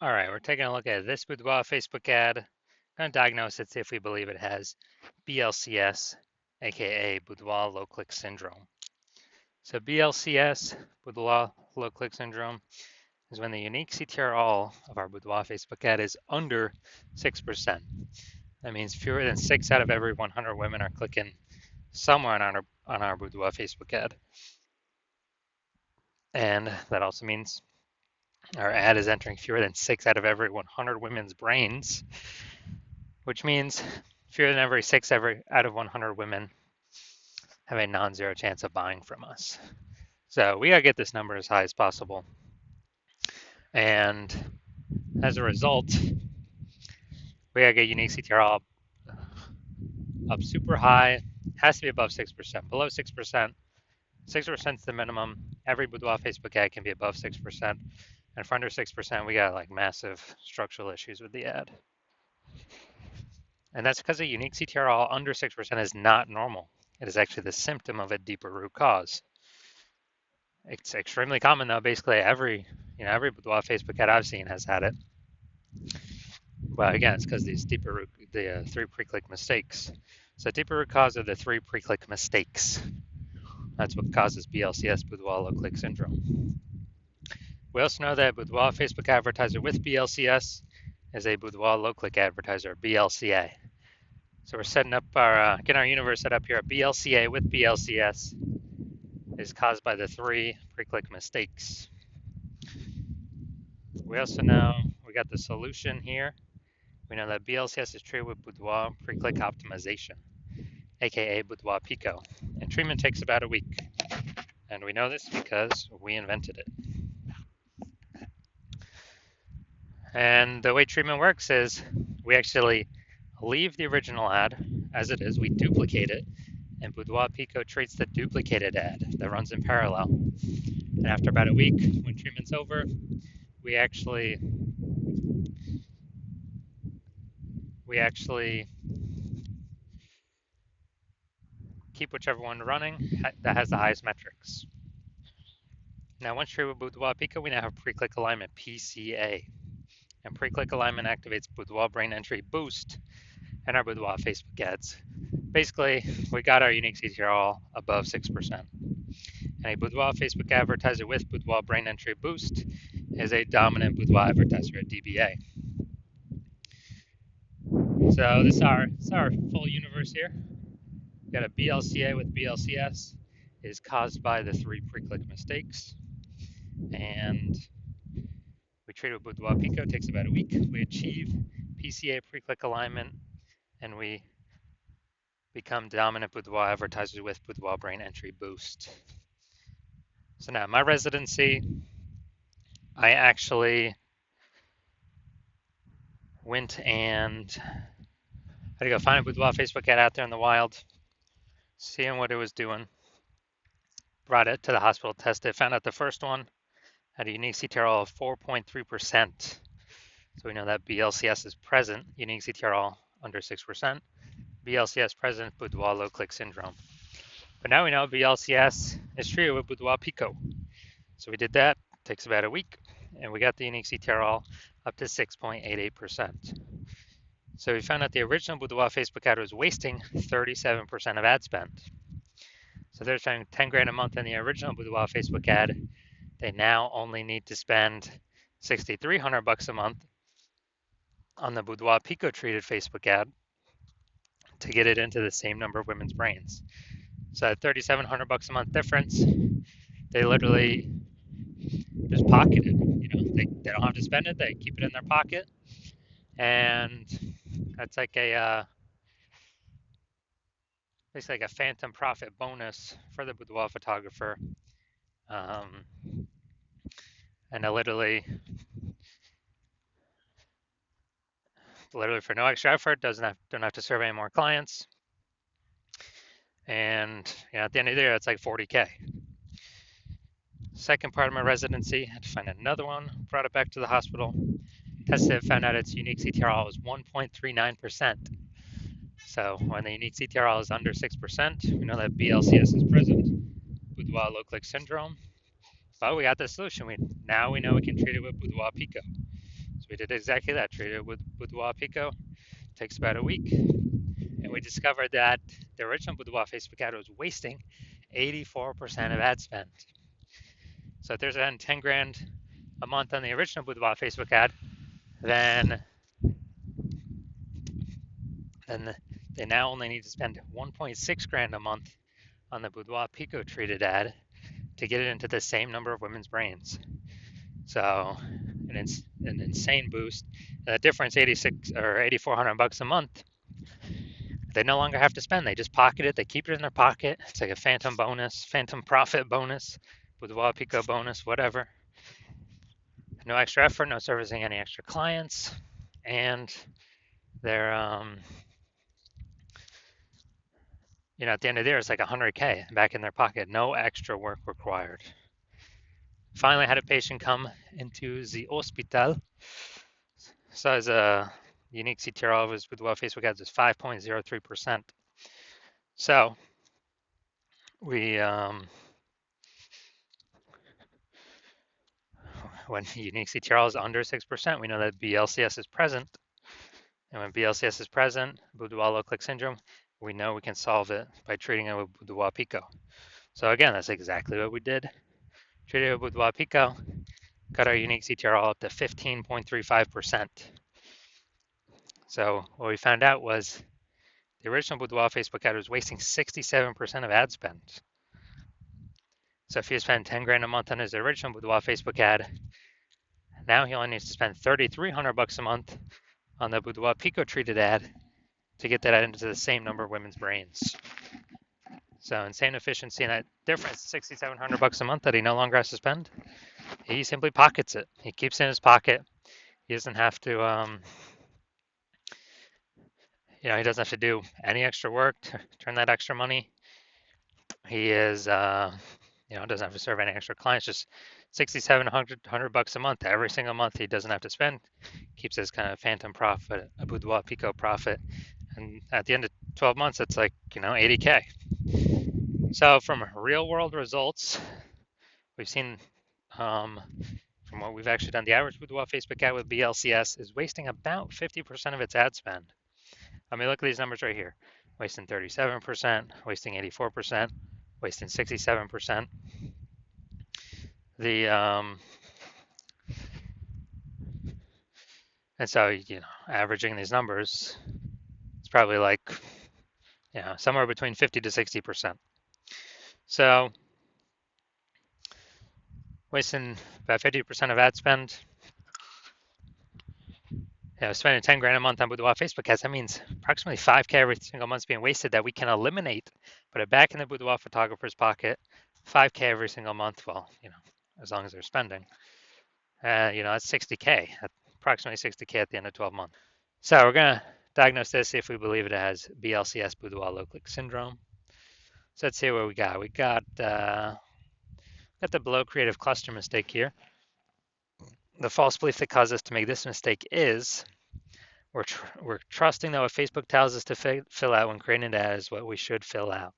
All right, we're taking a look at this Boudoir Facebook ad. Going to diagnose it, see if we believe it has BLCS, aka Boudoir Low Click Syndrome. So BLCS, Boudoir Low Click Syndrome, is when the unique CTR of our Boudoir Facebook ad is under 6%. That means fewer than 6 out of every 100 women are clicking somewhere on our Boudoir Facebook ad. And that also means our ad is entering fewer than 6 out of every 100 women's brains, which means fewer than every 6 out of 100 women have a non-zero chance of buying from us. So we gotta get this number as high as possible. And as a result, we gotta get unique CTR up super high. Has to be above 6%. Below 6%, 6% is the minimum. Every Boudoir Facebook ad can be above 6%. And for under 6%, we got like massive structural issues with the ad. And that's because a unique CTR under 6% is not normal. It is actually the symptom of a deeper root cause. It's extremely common though. Basically every Boudoir Facebook ad I've seen has had it. But again, it's because these the 3 pre-click mistakes. So deeper root cause are the 3 pre-click mistakes. That's what causes BLCS, Boudoir Low Click Syndrome. We also know that Boudoir Facebook advertiser with BLCS is a Boudoir Low Click advertiser, BLCA. So we're setting up getting our universe set up here. BLCA with BLCS is caused by the 3 pre-click mistakes. We also know we got the solution here. We know that BLCS is treated with Boudoir pre-click optimization, aka Boudoir Pico, and treatment takes about a week. And we know this because we invented it. And the way treatment works is we actually leave the original ad as it is, we duplicate it, and Boudoir Pico treats the duplicated ad that runs in parallel. And after about a week, when treatment's over, we actually keep whichever one running that has the highest metrics. Now, once treated with Boudoir Pico, we now have pre-click alignment, PCA. And pre-click alignment activates Boudoir brain entry boost and our Boudoir Facebook ads. Basically, we got our unique CTR above 6%. And a Boudoir Facebook advertiser with Boudoir brain entry boost is a dominant Boudoir advertiser at DBA. So this is our full universe here. We got a BLCA with BLCS. It is caused by the 3 pre-click mistakes. And we treat it with Boudoir Pico. It takes about a week. We achieve PCA pre-click alignment, and we become dominant Boudoir advertisers with Boudoir brain entry boost. So now my residency, I actually went and I had to go find a Boudoir Facebook ad out there in the wild, seeing what it was doing. Brought it to the hospital, tested it, found out the first one had a unique CTRL of 4.3%. So we know that BLCS is present, unique CTRL under 6%. BLCS present, Boudoir Low Click Syndrome. But now we know BLCS is treated with Boudoir Pico. So we did that, takes about a week, and we got the unique CTRL up to 6.88%. So we found out the original Boudoir Facebook ad was wasting 37% of ad spend. So they're spending 10 grand a month in the original Boudoir Facebook ad. They now only need to spend $6,300 a month on the Boudoir Pico treated Facebook ad to get it into the same number of women's brains. So at $3,700 a month difference, they literally just pocket it. They don't have to spend it; they keep it in their pocket, and that's like basically like a phantom profit bonus for the boudoir photographer. And I literally for no extra effort, don't have to serve any more clients. And at the end of the year, it's like 40K. Second part of my residency, I had to find another one, brought it back to the hospital, tested it, found out its unique CTRL was 1.39%. So when the unique CTRL is under 6%, we know that BLCS is present, Boudoir Low Click Syndrome. But we got the solution. Now we know we can treat it with Boudoir Pico. So we did exactly that. Treated it with Boudoir Pico. Takes about a week, and we discovered that the original Boudoir Facebook ad was wasting 84% of ad spend. So if there's around 10 grand a month on the original Boudoir Facebook ad, then then they now only need to spend 1.6 grand a month on the Boudoir Pico treated ad to get it into the same number of women's brains. So an insane boost. The difference, 86 or 8,400 bucks a month. They no longer have to spend. They just pocket it. They keep it in their pocket. It's like a phantom bonus, phantom profit bonus, Boudoir Pico bonus, whatever. No extra effort, no servicing any extra clients, and they're at the end of the year, it's like 100K back in their pocket. No extra work required. Finally, I had a patient come into the hospital. So as a unique CTRL of his Boudoir Facebook ads is 5.03%. So we when unique CTRL is under 6%, we know that BLCS is present. And when BLCS is present, Boudoir low click syndrome, we know we can solve it by treating it with Boudoir Pico. So again, that's exactly what we did. Treated it with Boudoir Pico, got our unique CTRL up to 15.35%. So what we found out was the original Boudoir Facebook ad was wasting 67% of ad spend. So if he spent 10 grand a month on his original Boudoir Facebook ad, now he only needs to spend 3,300 bucks a month on the Boudoir Pico treated ad to get that into the same number of women's brains. So insane efficiency, and that difference, 6,700 bucks a month that he no longer has to spend. He simply pockets it. He keeps it in his pocket. He doesn't have to, he doesn't have to do any extra work to turn that extra money. He is, doesn't have to serve any extra clients. Just 6,700 bucks a month every single month. He doesn't have to spend. Keeps his kind of phantom profit, a Boudoir Pico profit, and at the end of 12 months, it's like 80K. So from real world results, we've seen from what we've actually done, the average Boudoir Facebook ad with BLCS is wasting about 50% of its ad spend. I mean, look at these numbers right here. Wasting 37%, wasting 84%, wasting 67%. And so, averaging these numbers, it's probably like, somewhere between 50 to 60%. So wasting about 50% of ad spend, spending 10 grand a month on Boudoir Facebook ads, that means approximately 5K every single month is being wasted that we can eliminate, put it back in the Boudoir photographer's pocket, 5K every single month, well, as long as they're spending. That's 60K, approximately 60K at the end of 12 months. So we're going to diagnose this if we believe it has BLCS, Boudoir low click syndrome. So let's see what we got. We got the below creative cluster mistake here. The false belief that caused us to make this mistake is we're trusting that what Facebook tells us to fill out when creating an ad is what we should fill out.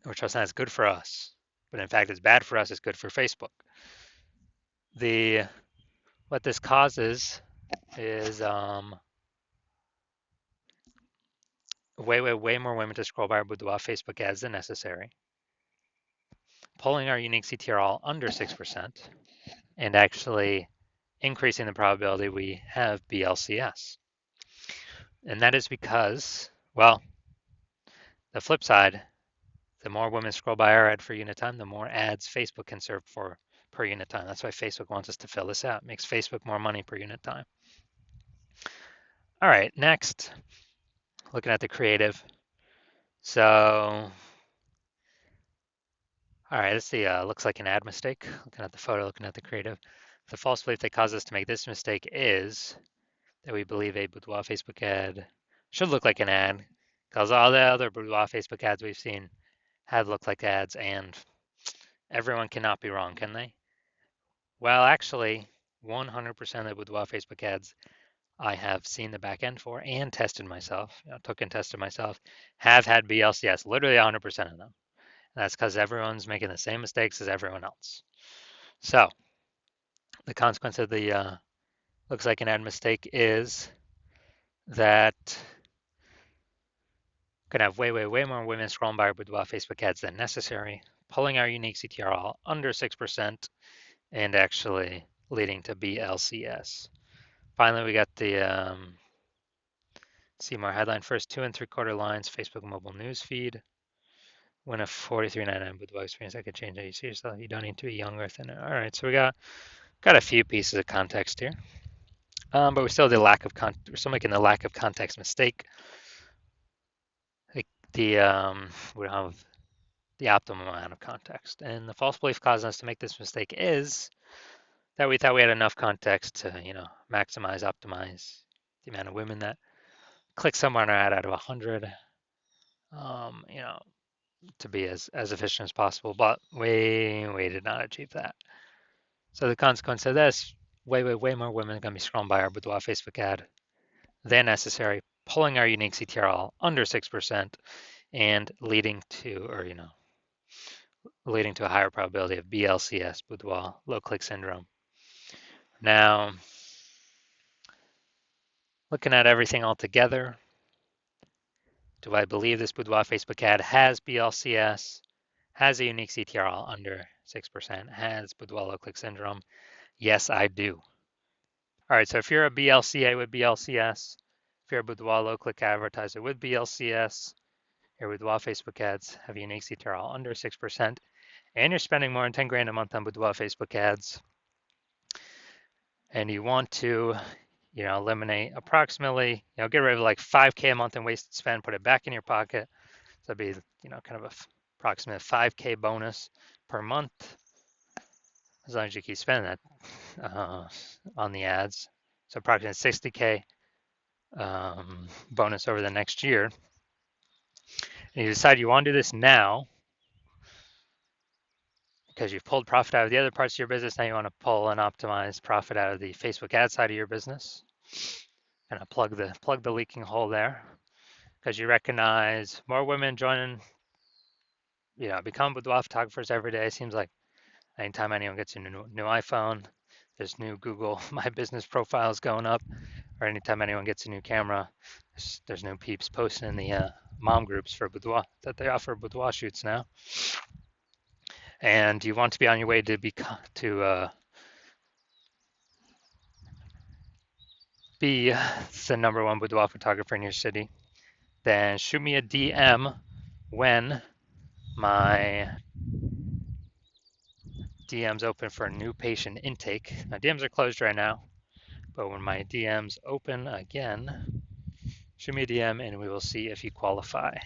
We're trusting that it's good for us, but in fact it's bad for us, it's good for Facebook. What this causes is way more women to scroll by our Boudoir Facebook ads than necessary, pulling our unique CTRL under 6%, and actually increasing the probability we have BLCS. And that is because, well, the flip side, the more women scroll by our ad for unit time, the more ads Facebook can serve for per unit time. That's why Facebook wants us to fill this out. It makes Facebook more money per unit time. All right, next, looking at the creative. So, all right, let's see, looks like an ad mistake. Looking at the photo, looking at the creative. The false belief that caused us to make this mistake is that we believe a Boudoir Facebook ad should look like an ad, because all the other Boudoir Facebook ads we've seen have looked like ads, and everyone cannot be wrong, can they? Well, actually, 100% of Boudoir Facebook ads I have seen the back end for and tested myself, took and tested myself, have had BLCS, literally 100% of them. And that's because everyone's making the same mistakes as everyone else. So the consequence of the Looks like an ad mistake is that gonna have way, way, way more women scrolling by our Boudoir Facebook ads than necessary, pulling our unique CTR under 6%, and actually leading to BLCS. Finally, we got the see more headline first 2 3/4 lines, Facebook mobile news feed. Win a 43.99 Boudoir experience. I could change how you see yourself. You don't need to be younger than it. All right, so we got a few pieces of context here, but we're still we're still making the lack of context mistake. Like we don't have the optimum amount of context, and the false belief causing us to make this mistake is that we thought we had enough context to maximize, optimize the amount of women that click somewhere on our ad out of 100. You know, to be as efficient as possible, but we did not achieve that. So the consequence of this, way more women are going to be scrolling by our Boudoir Facebook ad than necessary, pulling our unique CTRL under 6% and leading to, leading to a higher probability of BLCS, Boudoir low click syndrome. Now, looking at everything all together, do I believe this Boudoir Facebook ad has BLCS, has a unique CTRL under 6%, has Boudoir low click syndrome? Yes, I do. All right, so if you're a BLCA with BLCS, if you're a Boudoir low click advertiser with BLCS, your Boudoir Facebook ads have a unique CTRL under 6%, and you're spending more than 10 grand a month on Boudoir Facebook ads, and you want to eliminate approximately, get rid of like 5K a month in wasted spend, put it back in your pocket. So that'd be, kind of a approximate 5K bonus per month, as long as you keep spending that on the ads. So approximately 60K bonus over the next year. And you decide you want to do this now because you've pulled profit out of the other parts of your business. Now you want to pull and optimize profit out of the Facebook ad side of your business. Kind of plug the leaking hole there, because you recognize more women joining, become boudoir photographers every day. It seems like anytime anyone gets a new iPhone, there's new Google My Business profiles going up, or anytime anyone gets a new camera, there's new peeps posting in the mom groups for boudoir that they offer boudoir shoots now. And you want to be on your way to be the #1 boudoir photographer in your city, then shoot me a DM when my DM's open for a new patient intake. My DMs are closed right now, but when my DM's open again, shoot me a DM and we will see if you qualify.